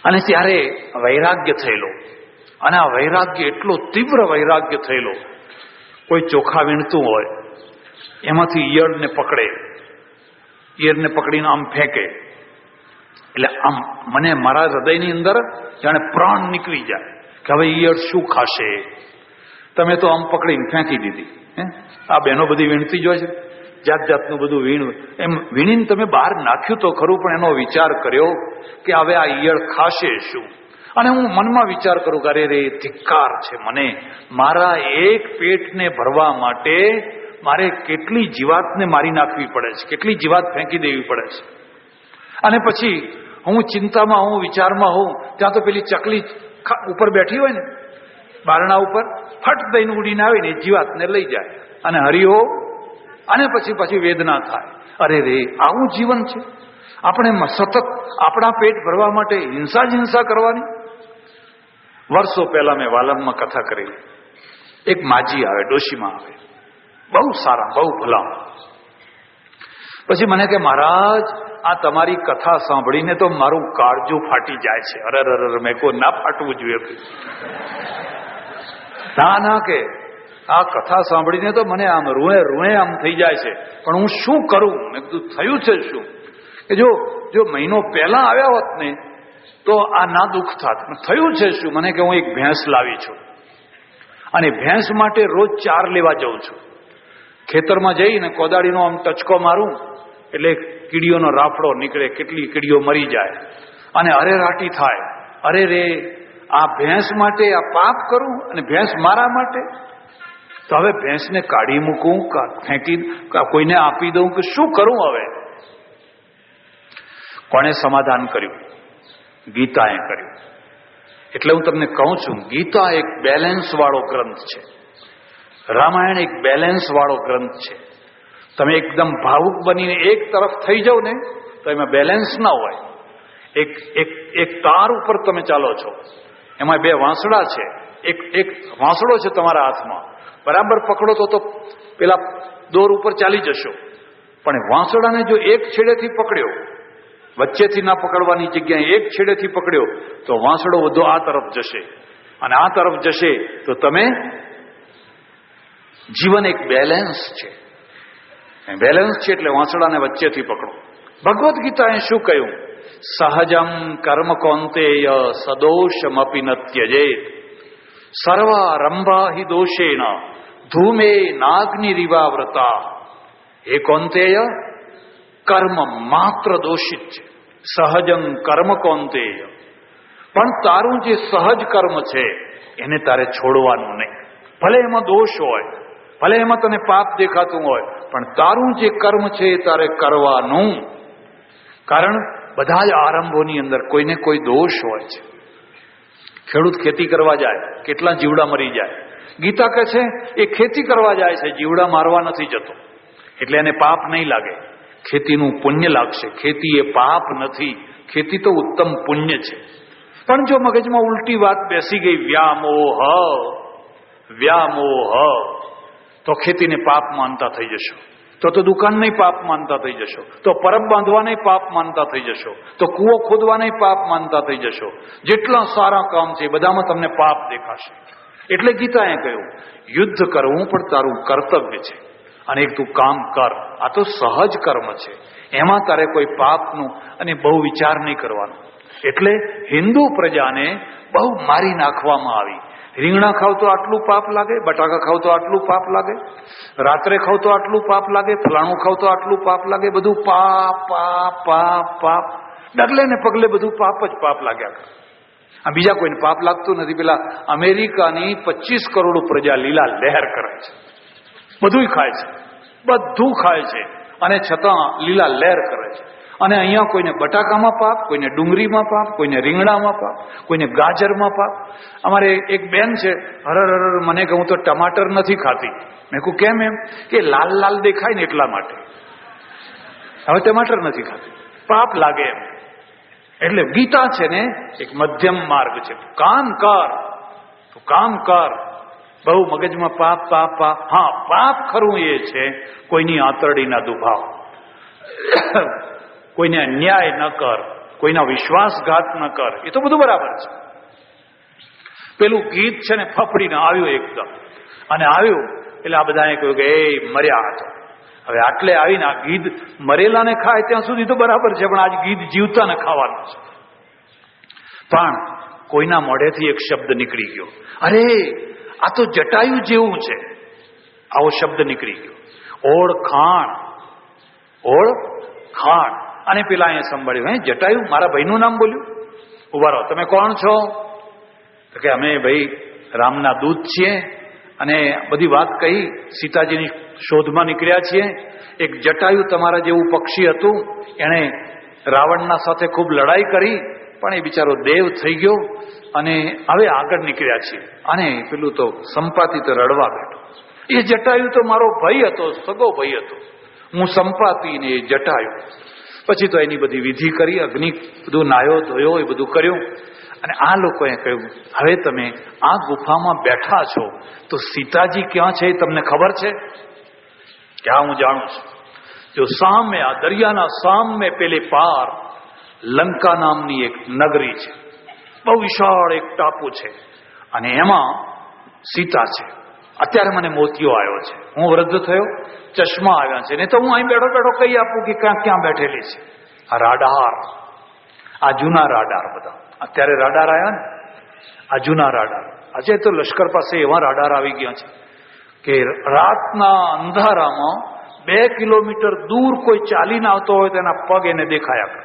અને ત્યારે વૈરાગ્ય થયેલો, અને આ વૈરાગ્ય એટલો તીવ્ર વૈરાગ્ય થયેલો, કોઈ ચોખા વીણતું હોય એમાંથી ઈયળને પકડીને આમ ફેંકે એટલે આમ મને મારા હૃદયની અંદર જાણે પ્રાણ નીકળી જાય કે હવે ઈયળ શું ખાશે. તમે તો આમ પકડીને ફેંકી દીધી. આ બહેનો બધી વીણતી જ હોય છે, જાતનું બધું એમ વીણીને તમે બહાર નાખ્યું તો ખરું, પણ એનો વિચાર કર્યો કે હવે આ ઈયળ ખાશે શું? અને હું મનમાં વિચાર કરું કે અરે ધિક્કાર છે મને, મારા એક પેટને ભરવા માટે મારે કેટલી જીવાતને મારી નાખવી પડે છે, કેટલી જીવાત ફેંકી દેવી પડે છે. અને પછી હું ચિંતામાં હું, વિચારમાં હું, ત્યાં તો પેલી ચકલી ઉપર બેઠી હોય ને બારણા ઉપર, ફટ દઈને ઉડીને આવીને જીવાતને લઈ જાય અને હરિહો, અને પછી વેદના થાય. અરે આવું જીવન છે? આપણે સતત આપણા પેટ ભરવા માટે હિંસા કરવાની? વર્ષો પહેલા મેં વાલમમાં કથા કરેલી. એક માજી આવે, ડોશીમાં આવે, બહુ સારા, બહુ ભલા. પછી મને કે મહારાજ આ તમારી કથા સાંભળીને તો મારું કાળજું ફાટી જાય છે. અરે મેં કોઈ ના ફાટવું જોઈએ. ના કે આ કથા સાંભળીને તો મને આમ રૂએ આમ થઈ જાય છે, પણ હું શું કરું? મેં કીધું થયું છે શું? કે જો મહિનો પહેલા આવ્યા હોત ને તો આ ના દુઃખ થાત. થયું છે શું? મને કે હું એક ભેંસ લાવી છું અને ભેંસ માટે રોજ 4 લેવા જઉં છું. ખેતરમાં જઈને કોદાળીનો આમ ટચકો મારું એટલે કીડીઓનો રાફડો નીકળે, કેટલી કીડીઓ મરી જાય અને અરેરાટી થાય. અરે આ ભેંસ માટે આ પાપ કરું અને ભેંસ મારા માટે? તો હવે ભેંસને કાઢી મૂકું, ફેંકી કોઈને આપી દઉં કે શું કરું હવે? કોણે સમાધાન કર્યું? ગીતાએ કર્યું. એટલે હું તમને કહું છું, ગીતા એક બેલેન્સ વાળો ગ્રંથ છે, રામાયણ એક બેલેન્સ વાળો ગ્રંથ છે. તમે એકદમ ભાવુક બનીને એક તરફ થઈ જાવ ને તો એમાં બેલેન્સ ના હોય. એક તાર ઉપર તમે ચાલો છો, એમાં 2 વાંસળા છે, એક વાંસળો છે તમારા હાથમાં, બરાબર પકડો તો પેલા દોર ઉપર ચાલી જશો. પણ વાંસળાને જો એક છેડેથી પકડ્યો, વચ્ચેથી ના પકડવાની જગ્યાએ એક છેડેથી પકડ્યો તો વાંસળો વધુ આ તરફ જશે, અને આ તરફ જશે તો તમે. જીવન એક બેલેન્સ છે, એટલે વાંસળાને વચ્ચેથી પકડો. ભગવદ્ ગીતાએ શું કહ્યું? સહજમ કર્મ કૌંતેય સદોષમપી ન ત્યજેત સર્વારંભા હિ દોષેણ ધૂમે નાગ્નિરિવાવ્રતા. હે કૌંતેય, કર્મ માત્ર દોષિત છે. સહજમ કર્મ કૌંતેય, પણ તારું જે સહજ કર્મ છે એને તારે છોડવાનું નહીં. ભલે એમાં દોષ હોય, ભલે એમાં તને પાપ દેખાતું હોય, પણ તારું જે કર્મ છે એ તારે કરવાનું. કારણ બધા જ આરંભોની અંદર કોઈને કોઈ દોષ હોય છે. ખેડૂત ખેતી કરવા જાય, કેટલા જીવડા મરી જાય. ગીતા કહે છે એ ખેતી કરવા જાય છે, જીવડા મારવા નથી જતો, એટલે એને પાપ નહીં લાગે. ખેતીનું પુણ્ય લાગશે. ખેતી એ પાપ નથી, ખેતી તો ઉત્તમ પુણ્ય છે. પણ જો મગજમાં ઉલટી વાત બેસી ગઈ, વ્યામોહ, તો ખેતીને પાપ માનતા થઈ જશો, તો દુકાનને પાપ માનતા થઈ જશો, તો પરબ બાંધવાને પાપ માનતા થઈ જશો, તો કૂવો ખોદવાને પાપ માનતા થઈ જશો. જેટલા સારા કામ છે બધામાં તમને પાપ દેખાશે. એટલે ગીતાએ કહ્યું, યુદ્ધ કરવું પણ તારું કર્તવ્ય છે, અને એક તું કામ કર. આ તો સહજ કર્મ છે, એમાં તારે કોઈ પાપનું અને બહુ વિચાર નહીં કરવાનો. એટલે હિન્દુ પ્રજાને બહુ મારી નાખવામાં આવી. રીંગણા ખાવ તો આટલું પાપ લાગે, બટાકા ખાવ તો આટલું પાપ લાગે, રાત્રે ખાવ તો આટલું પાપ લાગે, ફલાણું ખાવ તો આટલું પાપ લાગે. બધું પાપ પાપ પાપ પાપ, ડગલે ને પગલે બધું પાપ જ પાપ લાગ્યા કરે. આ બીજા કોઈને પાપ લાગતું નથી. પેલા અમેરિકાની 25 કરોડ પ્રજા લીલા લહેર કરે છે, બધું ખાય છે, બધું ખાય છે, અને છતાં લીલા લહેર કરે છે. અને અહીંયા કોઈને બટાકામાં પાપ, કોઈને ડુંગળીમાં પાપ, કોઈને રીંગણામાં પાપ, કોઈને ગાજરમાં પાપ. અમારે એક બેન છે, હરર મને કહું તો ટમાટર નથી ખાતી. મેં કહું કેમ? એમ કે લાલ લાલ દેખાય ને એટલા માટે. હવે ટમાટર નથી ખાતી, પાપ લાગે એમ. એટલે ગીતા છે ને એક મધ્યમ માર્ગ છે. કામ કર તો કામ કર, બહુ મગજમાં પાપ પાપ પાપ. હા, પાપ ખરું એ છે કોઈની આંતરડી ના દુભાવ, કોઈને અન્યાય ન કર, કોઈના વિશ્વાસઘાત ન કર. એ તો બધું બરાબર છે. પેલું ગીત છે ને ફફડીને આવ્યું એકદમ, અને આવ્યું એટલે આ બધાએ કહ્યું કે એ મર્યા હતો. હવે આટલે આવીને આ ગીધ મરેલાને ખાય ત્યાં સુધી તો બરાબર છે, પણ આજ ગીધ જીવતાને ખાવાનું છે. પણ કોઈના મોઢેથી એક શબ્દ નીકળી ગયો, અરે આ તો જટાયુ જેવું છે. આવો શબ્દ નીકળી ગયો, ઓળખાણ, ઓળખાણ. અને પેલા અહીંયા સંભાળ્યું, હે જટાયુ, મારા ભાઈનું નામ બોલ્યું. ઉભા રહો, તમે કોણ છો? તો કે અમે ભાઈ રામના દૂત છીએ, અને બધી વાત કહી. સીતાજીની શોધમાં નીકળ્યા છીએ. એક જટાયુ તમારા જેવું પક્ષી હતું, એણે રાવણના સાથે ખૂબ લડાઈ કરી, પણ એ બિચારો દેવ થઈ ગયો, અને હવે આગળ નીકળ્યા છીએ. અને પેલું તો સંપાતિ તો રડવા બેઠો. એ જટાયુ તો મારો ભાઈ હતો, સગો ભાઈ હતો. હું સંપાતિ ને એ જટાયુ. પછી તો એની બધી વિધિ કરી, અગ્નિ બધું નાયો ધોયો, એ બધું કર્યું. અને આ લોકોએ કહ્યું, હવે તમે આ ગુફામાં બેઠા છો તો સીતાજી ક્યાં છે એ તમને ખબર છે? ક્યાં? હું જાણું છું. જો સામે આ દરિયાના સામે પેલે પાર લંકા નામની એક નગરી છે, બહુ વિશાળ એક ટાપુ છે, અને એમાં સીતા છે. અત્યારે મને મોતિયો આવ્યો છે, હું વૃદ્ધ થયો, ચશ્મા આવ્યા છે, ને તો હું અહીં બેઠો બેઠો કહી આપું કે ક્યાં બેઠેલી છે. આ રાડાર, આ જૂના રાડાર બધા. અત્યારે રાડાર આવ્યા ને, આ જૂના રાડાર. આજે તો લશ્કર પાસે એવા રાડાર આવી ગયા છે કે રાતના અંધારામાં 2 કિલોમીટર દૂર કોઈ ચાલીને આવતો હોય તો એના પગ એને દેખાયા કરે.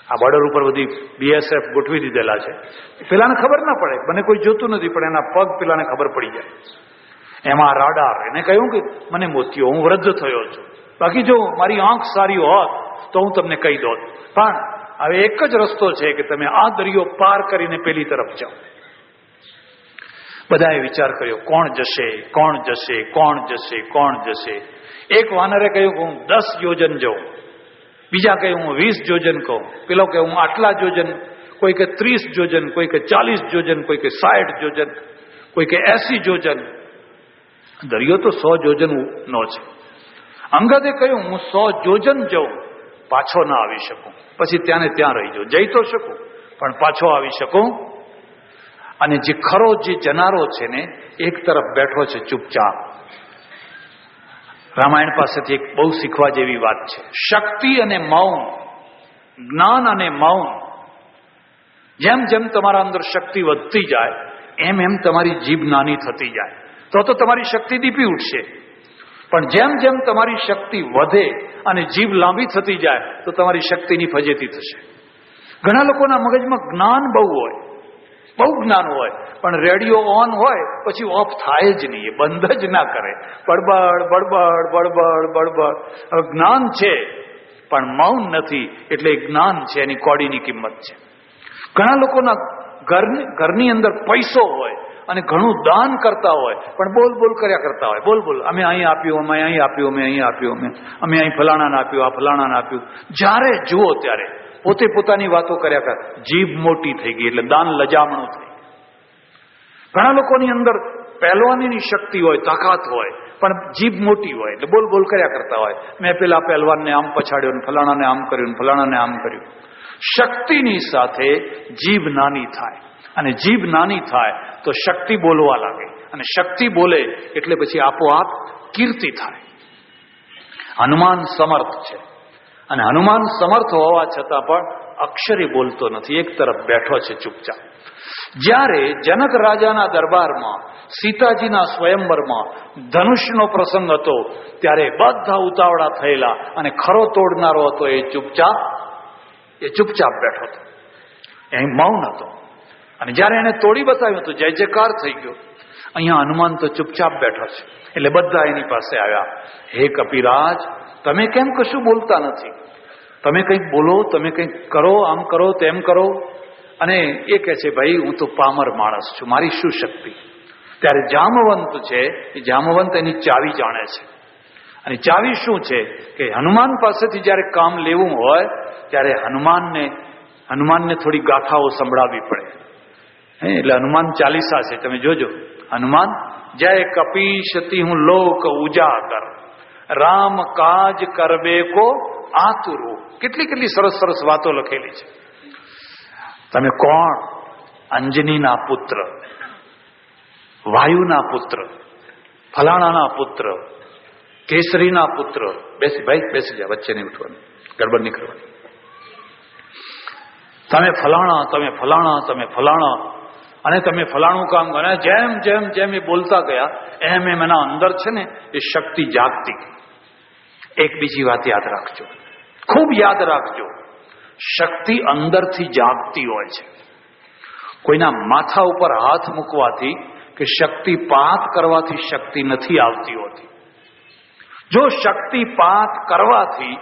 આ બોર્ડર ઉપર બધી BSF ગોઠવી દીધેલા છે. પેલાને ખબર ના પડે, મને કોઈ જોતું નથી, પણ એના પગ પેલાને ખબર પડી જાય. એમાં રાડાર. એને કહ્યું કે મને મોતિયો, હું વૃદ્ધ થયો છું, બાકી જો મારી આંખ સારી હોત તો હું તમને કહી દોત. પણ હવે એક જ રસ્તો છે કે તમે આ દરિયો પાર કરીને પેલી તરફ જાઓ. બધાએ વિચાર કર્યો, કોણ જશે, કોણ જશે, કોણ જશે, કોણ જશે. એક વાનરે કહ્યું કે હું 10 યોજન જાઉં, બીજા કહે હું 20 યોજન કહું, પેલો કે હું આટલા યોજન, કોઈ કે 30 યોજન, કોઈ કે 40 યોજન, કોઈ કે 60 યોજન, કોઈ કે 80 યોજન. દરિયો તો 100 યોજન નો છે. અંગદે કહ્યું હું 100 યોજન જાઉં, પાછો ના આવી શકું, પછી ત્યાં ને ત્યાં રહી જાઉં. જઈ તો શકું પણ પાછો આવી શકું. અને જે ખરો જે જનારો છે ને એક તરફ બેઠો છે ચૂપચાપ. રામાયણ પાસેથી એક બહુ શીખવા જેવી વાત છે. શક્તિ અને મૌન, જ્ઞાન અને મૌન. જેમ જેમ તમારા અંદર શક્તિ વધતી જાય એમ એમ તમારી જીભ નાની થતી જાય, તો તમારી શક્તિ દીપી ઉઠશે. પણ જેમ જેમ તમારી શક્તિ વધે અને જીભ લાંબી થતી જાય તો તમારી શક્તિની ફજેતી થશે. ઘણા લોકોના મગજમાં જ્ઞાન બહુ હોય, બહુ જ્ઞાન હોય, પણ રેડિયો ઓન હોય પછી ઓફ થાય જ નહીં, એ બંધ જ ના કરે. બડબડ બડબડ બડબડ બડબડ. હવે જ્ઞાન છે પણ મૌન નથી, એટલે જ્ઞાન છે એની કોડીની કિંમત છે. ઘણા લોકોના ઘરની અંદર પૈસો હોય અને ઘણું દાન કરતા હોય પણ બોલ બોલ કર્યા કરતા હોય, બોલ બોલ, અમે અહીં આપ્યું, અમે અહીં આપ્યું, અમે અહીં આપ્યું, અમે અહીં ફલાણાને આપ્યું, આ ફલાણાને આપ્યું. જ્યારે જુઓ ત્યારે પોતે પોતાની વાતો કર્યા કર. જીભ મોટી થઈ ગઈ એટલે દાન લજામણું થઈ. ઘણા લોકોની અંદર પહેલવાનીની શક્તિ હોય, તાકાત હોય, પણ જીભ મોટી હોય એટલે બોલ બોલ કર્યા કરતા હોય. મેં પેલા પહેલવાનને આમ પછાડ્યો ને ફલાણાને આમ કર્યું ને ફલાણાને આમ કર્યું. શક્તિની સાથે જીભ નાની થાય, અને જીભ નાની થાય તો શક્તિ બોલવા લાગે, અને શક્તિ બોલે એટલે પછી આપોઆપ કીર્તિ થાય. હનુમાન સમર્થ છે, અને હનુમાન સમર્થ હોવા છતાં પણ અક્ષરે બોલતો નથી, એક તરફ બેઠો છે ચૂપચાપ. જ્યારે જનક રાજાના દરબારમાં સીતાજીના સ્વયંવરમાં ધનુષનો પ્રસંગ હતો ત્યારે બધા ઉતાવળા થયેલા, અને ખરો તોડનારો હતો એ ચૂપચાપ બેઠો હતો, એ મૌન હતો. અને જ્યારે એને તોડી બતાવ્યું તો જય જયકાર થઈ ગયો. અહીંયા હનુમાન તો ચૂપચાપ બેઠો છે. એટલે બધા એની પાસે આવ્યા, હે કપિરાજ, તમે કેમ કશું બોલતા નથી? તમે કંઈક બોલો, તમે કંઈક કરો, આમ કરો, તેમ કરો. અને એ કહે છે, ભાઈ હું તો પામર માણસ છું, મારી શું શક્તિ? ત્યારે જામવંત છે, એ જામવંત એની ચાવી જાણે છે. અને ચાવી શું છે કે હનુમાન પાસેથી જ્યારે કામ લેવું હોય ત્યારે હનુમાનને થોડી ગાથાઓ સંભળાવવી પડે. એટલે હનુમાન ચાલીસા છે, તમે જોજો. હનુમાન જય કપીશતી હું લોક ઉજાગર, રામ કાજ કરબે કો આતુરો. કેટલી સરસ સરસ વાતો લખેલી છે. તમે કોણ? અંજનીના પુત્ર, વાયુના પુત્ર, ફલાણાના પુત્ર, કેસરીના પુત્ર. બેસી ભાઈ, બેસી જા, વચ્ચે નહીં ઉઠવાનું, ગડબડ નહીં કરવાની. તમે ફલાણા, તમે ફલાણા, તમે ફલાણા, અને તમે ફલાણું કામ કરે. જેમ જેમ જેમ એ બોલતા ગયા એમ એમ એના અંદર છે ને એ શક્તિ જાગતી. એક બીજી વાત યાદ રાખજો, ખૂબ યાદ રાખજો, શક્તિ અંદરથી જાગતી હોય છે. કોઈના માથા ઉપર હાથ મૂકવાથી કે શક્તિપાત કરવાથી શક્તિ નથી આવતી હોતી. જો શક્તિપાત કરવાથી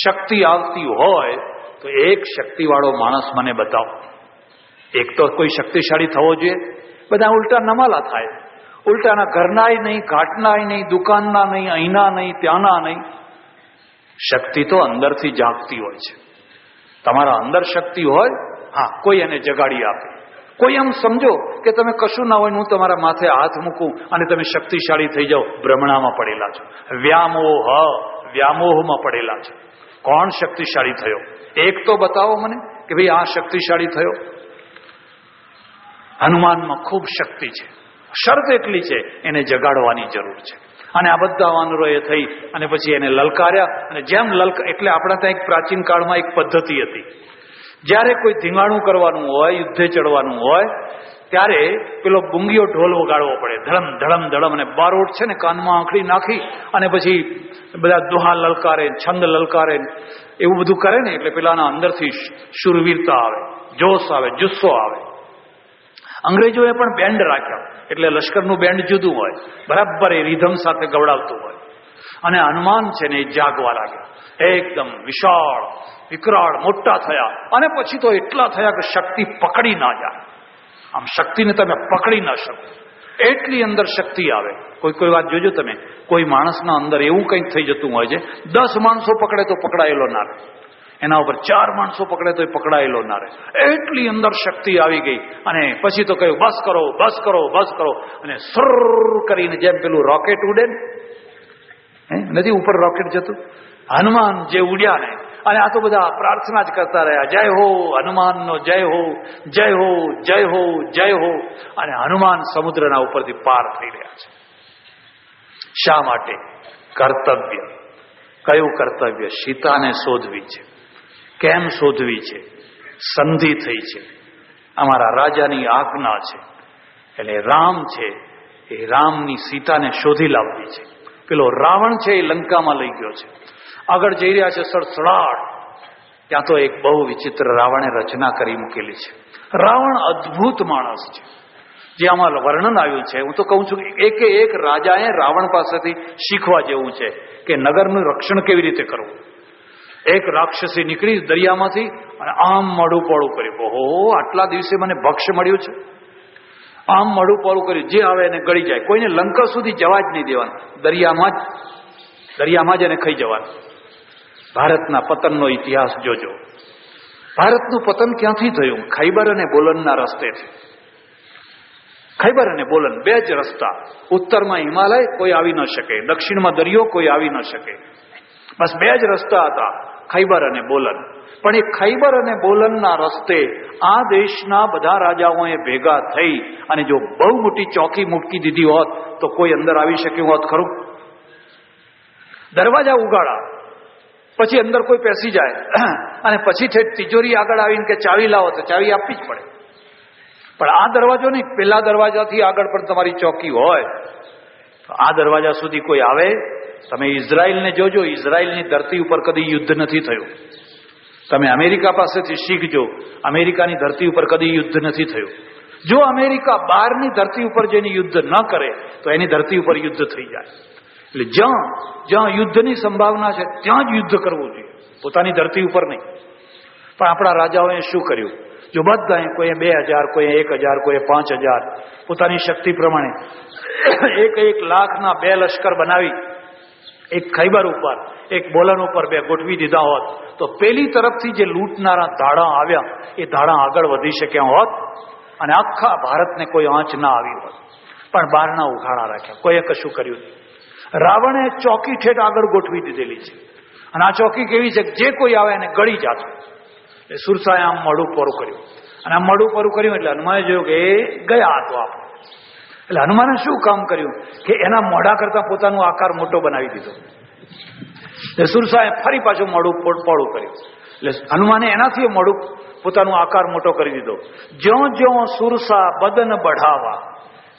શક્તિ આવતી હોય તો એક શક્તિવાળો માણસ મને બતાવો. એક તો કોઈ શક્તિશાળી થવો જોઈએ. બધા ઉલટા નમાલા થાય, ઉલટાના ઘરનાય નહીં, ઘાટનાય નહીં, દુકાનના નહીં, અહીંના નહીં, ત્યાંના નહીં. શક્તિ તો અંદરથી જાગતી હોય છે. તમારા અંદર શક્તિ હોય, હા, કોઈ એને જગાડી આપે. કોઈ એમ સમજો કે તમે કશું ના હોય, હું તમારા માથે હાથ મૂકું અને તમે શક્તિશાળી થઈ જાઓ, ભ્રમણામાં પડેલા છો. વ્યામોહમાં પડેલા છે. કોણ શક્તિશાળી થયો? એક તો બતાવો મને કે ભાઈ આ શક્તિશાળી થયો. હનુમાનમાં ખૂબ શક્તિ છે. શરત એટલી છે, એને જગાડવાની જરૂર છે. અને આ બધા વાનરોએ થઈ અને પછી એને લલકાર્યા. અને જેમ એટલે આપણા ત્યાં એક પ્રાચીન કાળમાં એક પદ્ધતિ હતી, જ્યારે કોઈ ધીંગાણું કરવાનું હોય, યુદ્ધે ચડવાનું હોય, ત્યારે પેલો બુંગીયો ઢોલ વગાડવો પડે, ધડમ ધડમ ધડમ. અને બારોટ છે ને કાનમાં આંખડી નાખી અને પછી બધા દુહા લલકારે, છંદ લલકારે, એવું બધું કરે ને એટલે પેલાના અંદરથી શુરવીરતા આવે, જોશ આવે, જુસ્સો આવે. અંગ્રેજોએ પણ બેન્ડ રાખ્યા, એટલે લશ્કરનું બેન્ડ જુદું હોય, બરાબર એ રિધમ સાથે ગવડાવતું હોય. અને હનુમાન છે ને એ જાગવા લાગ્યા, એકદમ વિશાળ વિકરાળ મોટા થયા. અને પછી તો એટલા થયા કે શક્તિ પકડી ના જાય. આમ શક્તિને તમે પકડી ના શકો, એટલી અંદર શક્તિ આવે. કોઈ વાત જોજો તમે, કોઈ માણસના અંદર એવું કંઈક થઈ જતું હોય છે, 10 માણસો પકડે તો પકડાયેલો ના રહે, એના ઉપર 4 માણસો પકડે તો પકડાયેલો ના રહે. એટલી અંદર શક્તિ આવી ગઈ. અને પછી તો કહ્યું બસ કરો, બસ કરો, બસ કરો. અને સર કરીને જેમ પેલું રોકેટ ઉડે ને, નથી ઉપર રોકેટ જતું, હનુમાન જે ઉડ્યા ને, અને આ તો બધા પ્રાર્થના જ કરતા રહ્યા, જય હો હનુમાનનો, જય હો, જય હો, જય હો, જય હો. અને હનુમાન સમુદ્રના ઉપરથી પાર થઈ રહ્યા છે. શા માટે? કર્તવ્ય. કયું કર્તવ્ય? સીતાને શોધવી છે. કેમ શોધવી છે? સંધિ થઈ છે, અમારા રાજાની આજ્ઞા છે. એટલે રામ છે, એ રામની સીતાને શોધી લાવવી છે. પેલો રાવણ છે એ લંકામાં લઈ ગયો છે, આગળ જઈ રહ્યા છે સડસડાટ. ત્યાં તો એક બહુ વિચિત્ર રાવણે રચના કરી મૂકેલી છે. રાવણ અદ્ભુત માણસ છે, જે આમાં વર્ણન આવ્યું છે. હું તો કહું છું કે એક રાજાએ રાવણ પાસેથી શીખવા જેવું છે કે નગરનું રક્ષણ કેવી રીતે કરવું. એક રાક્ષસી નીકળી દરિયામાંથી અને આમ મોઢું પોળું કર્યું, ઓહો, આટલા દિવસે મને ભક્ષ્ય મળ્યું છે. આમ મોઢું પોળું કર્યું, જે આવે એને ગળી જાય. કોઈને લંકા સુધી જવા જ નહીં દેવાનું, દરિયામાં જ એને ખાઈ જવાનું. ભારતના પતનનો ઇતિહાસ જોજો. ભારતનું પતન ક્યાંથી થયું? ખૈબર અને બોલનના રસ્તેથી. ખૈબર અને બોલન બે જ રસ્તા. ઉત્તરમાં હિમાલય, કોઈ આવી ન શકે. દક્ષિણમાં દરિયો, કોઈ આવી ન શકે. બસ બે જ રસ્તા હતા, ખૈબર અને બોલન. પણ એ ખૈબર અને બોલનના રસ્તે આ દેશના બધા રાજાઓએ ભેગા થઈ અને જો બહુ મોટી ચોકી મૂકી દીધી હોત તો કોઈ અંદર આવી શક્યું હોત ખરું? દરવાજા ઉગાડા, પછી અંદર કોઈ પેસી જાય અને પછી ઠેઠ તિજોરી આગળ આવીને કે ચાવી લાવો તો ચાવી આપવી જ પડે. પણ આ દરવાજો નહીં, પેલા દરવાજાથી આગળ પણ તમારી ચોકી હોય તો આ દરવાજા સુધી કોઈ આવે? તમે ઇઝરાયલને જોજો, ઇઝરાયલની ધરતી ઉપર કદી યુદ્ધ નથી થયું. તમે અમેરિકા પાસેથી શીખજો, અમેરિકાની ધરતી ઉપર કદી યુદ્ધ નથી થયું. જો અમેરિકા બહારની ધરતી ઉપર જેની યુદ્ધ ન કરે તો એની ધરતી ઉપર યુદ્ધ થઈ જાય. એટલે જ્યાં યુદ્ધની સંભાવના છે ત્યાં જ યુદ્ધ કરવું જોઈએ, પોતાની ધરતી ઉપર નહીં. પણ આપણા રાજાઓએ શું કર્યું? જો બધા કોઈએ 2000, કોઈએ 1000, કોઈએ 5000 પોતાની શક્તિ પ્રમાણે 1 લાખના 2 લશ્કર બનાવી એક ખૈબર ઉપર, એક બોલન ઉપર 2 ગોઠવી દીધા હોત તો પેલી તરફથી જે લૂંટનારા ધાડા આવ્યા એ ધાડા આગળ વધી શક્યા હોત અને આખા ભારતને કોઈ આંચ ના આવી હોત. પણ બહારના ઉઘાડા રાખ્યા, કોઈએ કશું કર્યું નહીં. રાવણે ચોકી ઠેઠ આગળ ગોઠવી દીધેલી છે અને આ ચોકી કેવી છે? જે કોઈ આવે એને ગળી જાતું. એટલે સુરસાએ આમ મોઢું પોરું કર્યું અને આમ મોઢું પોરું કર્યું એટલે હનુમાને જોયું કે એ ગયા હતો આપણે. એટલે હનુમાને શું કામ કર્યું કે એના મોઢા કરતા પોતાનો આકાર મોટો બનાવી દીધો. એટલે સુરસાએ ફરી પાછું મોઢું પોળું કર્યું. એટલે હનુમાને એનાથી મોઢું પોતાનો આકાર મોટો કરી દીધો. જ્યો સુરસા બદન બઢાવા,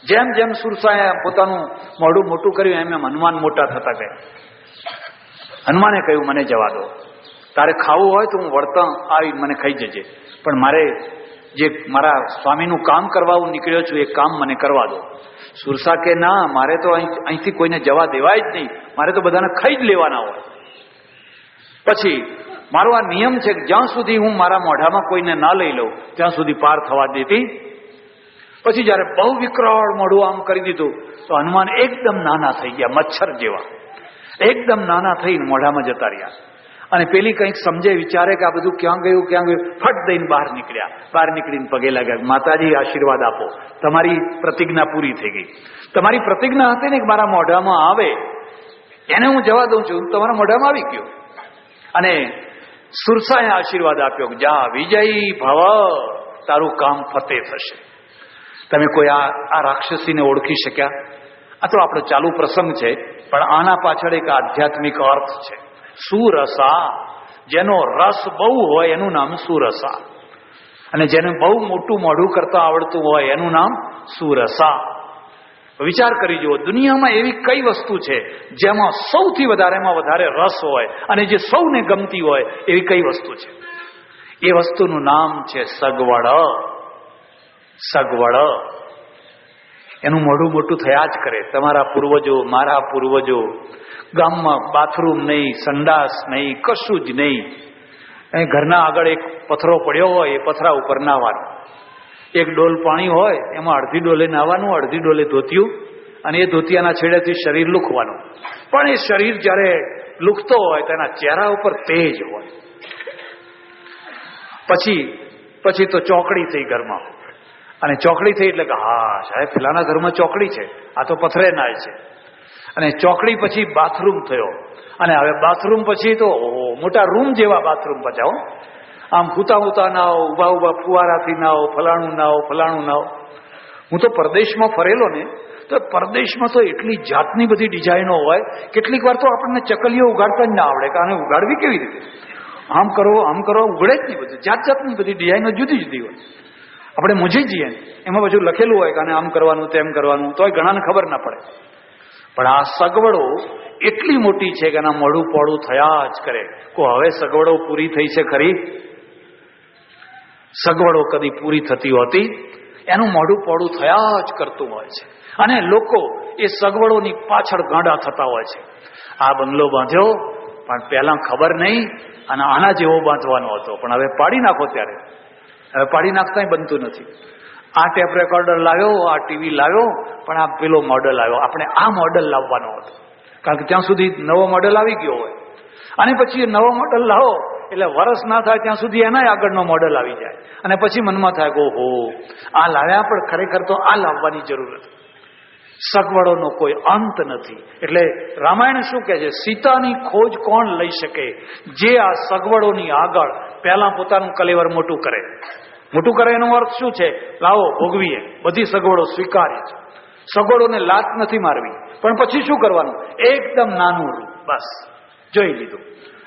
જેમ જેમ સુરસાએ પોતાનું મોઢું મોટું કર્યું એમ એમ હનુમાન મોટા થતા ગયા. હનુમાને કહ્યું, મને જવા દો, તારે ખાવું હોય તો હું વળતા આવી મને ખાઈ જજે, પણ મારે જે મારા સ્વામીનું કામ કરવા હું નીકળ્યો છું એ કામ મને કરવા દો. સુરસા કે ના, મારે તો અહીંથી કોઈને જવા દેવાય જ નહીં, મારે તો બધાને ખાઈ જ લેવાના હોય. પછી મારો આ નિયમ છે કે જ્યાં સુધી હું મારા મોઢામાં કોઈને ના લઈ લઉં ત્યાં સુધી પાર થવા દેતી. પછી જયારે બહુ વિકરાળ મોઢું આમ કરી દીધું તો હનુમાન એકદમ નાના થઈ ગયા, મચ્છર જેવા એકદમ નાના થઈને મોઢામાં જતા રહ્યા. અને પેલી કંઈક સમજે વિચારે કે આ બધું ક્યાં ગયું, ફટ દઈને બહાર નીકળ્યા. બહાર નીકળીને પગે લાગ્યા, માતાજી આશીર્વાદ આપો, તમારી પ્રતિજ્ઞા પૂરી થઈ ગઈ. તમારી પ્રતિજ્ઞા હતી ને કે મારા મોઢામાં આવે એને હું જવા દઉં છું, તમારા મોઢામાં આવી ગયો. અને સુરસાએ આશીર્વાદ આપ્યો કે જા વિજયી ભવ, તારું કામ ફતેહ થશે. તમે કોઈ આ રાક્ષસીને ઓળખી શક્યા? આ તો આપણો ચાલુ પ્રસંગ છે, પણ આના પાછળ એક આધ્યાત્મિક અર્થ છે. સુરસા, જેનો રસ બહુ હોય એનું નામ સુરસા, અને જેને બહુ મોટું મોઢું કરતા આવડતું હોય એનું નામ સુરસા. વિચાર કરી જુઓ, દુનિયામાં એવી કઈ વસ્તુ છે જેમાં સૌથી વધારે રસ હોય અને જે સૌને ગમતી હોય એવી કઈ વસ્તુ છે? એ વસ્તુનું નામ છે સગવડ. સગવડ. એનું મોઢું મોટું થયા જ કરે. તમારા પૂર્વજો, મારા પૂર્વજો ગામમાં બાથરૂમ નહીં, સંડાસ નહીં, કશું જ નહીં. ઘરના આગળ એક પથરો પડ્યો હોય એ પથરા ઉપર નાહવાનું. એક ડોલ પાણી હોય એમાં અડધી ડોલે નાહવાનું, અડધી ડોલે ધોતિયું, અને એ ધોતિયાના છેડેથી શરીર લુખવાનું. પણ એ શરીર જ્યારે લુખતો હોય તેના ચહેરા ઉપર તેજ હોય. પછી તો ચોકડી થઈ ઘરમાં, અને ચોકડી થઈ એટલે કે હા સાહેબ પેલાના ઘરમાં ચોકડી છે, આ તો પથરે નાય છે. અને ચોકડી પછી બાથરૂમ થયો, અને હવે બાથરૂમ પછી તો મોટા રૂમ જેવા બાથરૂમ બચાવો. આમ હુતા નાઓ, ઉભા ફુવારાથી નાઓ, ફલાણું નાઓ. હું તો પરદેશમાં ફરેલો ને, તો પરદેશમાં તો એટલી જાતની બધી ડિઝાઇનો હોય, કેટલીક વાર તો આપણને ચકલીઓ ઉગાડતા જ ના આવડે કે આને ઉગાડવી કેવી રીતે. આમ કરો ઉગડે જ નહીં. બધું જાતની બધી ડિઝાઇનો જુદી જુદી હોય. આપણે મૂંઝી જઈએ, એમાં બધું લખેલું હોય કે આને આમ કરવાનું, તેમ કરવાનું, તોય ઘણાને ખબર ના પડે. પણ આ સગવડો એટલી મોટી છે કે એના મોઢું પોળું થયા જ કરે. હવે સગવડો પૂરી થઈ છે ખરી? સગવડો કદી પૂરી થતી હોતી? એનું મોઢું પોળું થયા જ કરતું હોય છે. અને લોકો એ સગવડોની પાછળ ગાંડા થતા હોય છે. આ બંગલો બાંધ્યો પણ પહેલા ખબર નહીં, અને આના જેવો બાંધવાનો હતો, પણ હવે પાડી નાખો ત્યારે. હવે પાડી નાખતા બનતું નથી. આ ટેપ રેકોર્ડર લાવ્યો, આ ટીવી લાવ્યો, પણ આ પેલો મોડલ આવ્યો, આપણે આ મોડલ લાવવાનો હતો. કારણ કે ત્યાં સુધી નવો મોડલ આવી ગયો હોય, અને પછી નવો મોડલ લાવો એટલે વરસ ના થાય ત્યાં સુધી એના આગળનો મોડલ આવી જાય, અને પછી મનમાં થાય કે ઓહો આ લાવ્યા, પણ ખરેખર તો આ લાવવાની જરૂર હતી. સગવડોનો કોઈ અંત નથી. એટલે રામાયણ શું કહે છે? સીતાની ખોજ કોણ લઈ શકે? જે આ સગવડોની આગળ પહેલા પોતાનું કલેવર મોટું કરે. મોટું કરે એનો અર્થ શું છે? લાવો ભોગવીએ, બધી સગવડો સ્વીકારી છે, સગવડોને લાત નથી મારવી, પણ પછી શું કરવાનું? એકદમ નાનું રૂપ, બસ જોઈ લીધું,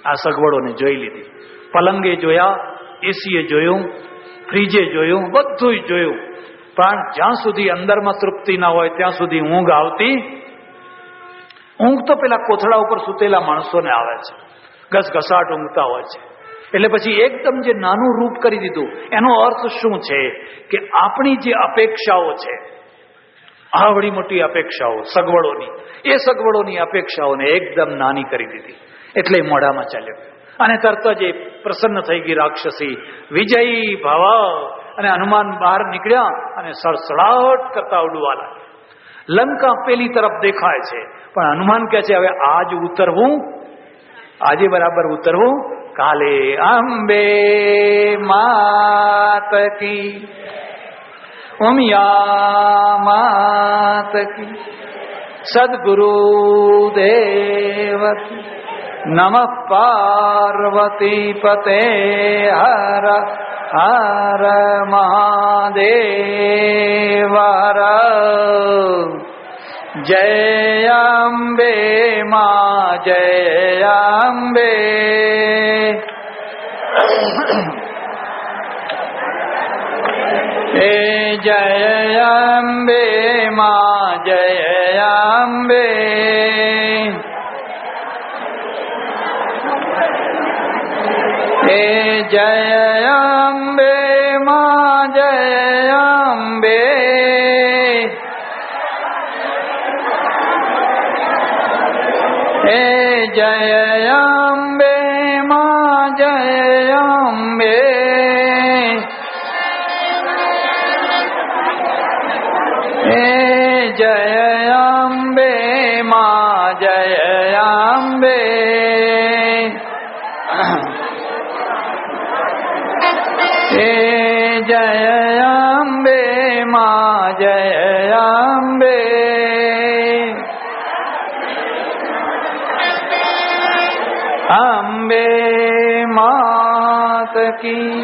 આ સગવડોને જોઈ લીધી. પલંગે જોયા, એસીએ જોયું, ફ્રીજે જોયું, બધું જોયું, પણ જ્યાં સુધી અંદરમાં તૃપ્તિ ના હોય ત્યાં સુધી ઊંઘ આવતી. ઊંઘ તો પેલા કોથળા ઉપર સુતેલા માણસોને આવે છે, ઘસઘસાટ ઊંઘતા હોય છે. એટલે પછી એકદમ જે નાનું રૂપ કરી દીધું, એનો અર્થ શું છે? કે આપણી જે અપેક્ષાઓ છે, આવડી મોટી અપેક્ષાઓ સગવડોની, એ સગવડોની અપેક્ષાઓને એકદમ નાની કરી દીધી. એટલે મોઢામાં ચાલ્યો અને તરત જ એ પ્રસન્ન થઈ ગઈ રાક્ષસી, વિજયી ભવ. અને હનુમાન બહાર નીકળ્યા અને સડસડાટ કરતા ઉડવા લાગ્યા. લંકા પેલી તરફ દેખાય છે, પણ હનુમાન કહે છે હવે આજ ઉતરવું, આજે બરાબર ઉતરવું, કાલે અંબે માત કી, ઉમિયા માત કી, સદગુરુ દેવ કી, નમઃ પાર્વતી પતે હર હર મહાદેવ હર. જય અંબે માં, જય અંબે. એ જય અંબે માં, જય અંબે. એ જય અંબે માં, જય અંબે. એ જય અંબે માં, જય અંબે. એ જય અંબે માં, જય અંબે. એ જય અંબે માં, જય અંબે. અંબે માત કી.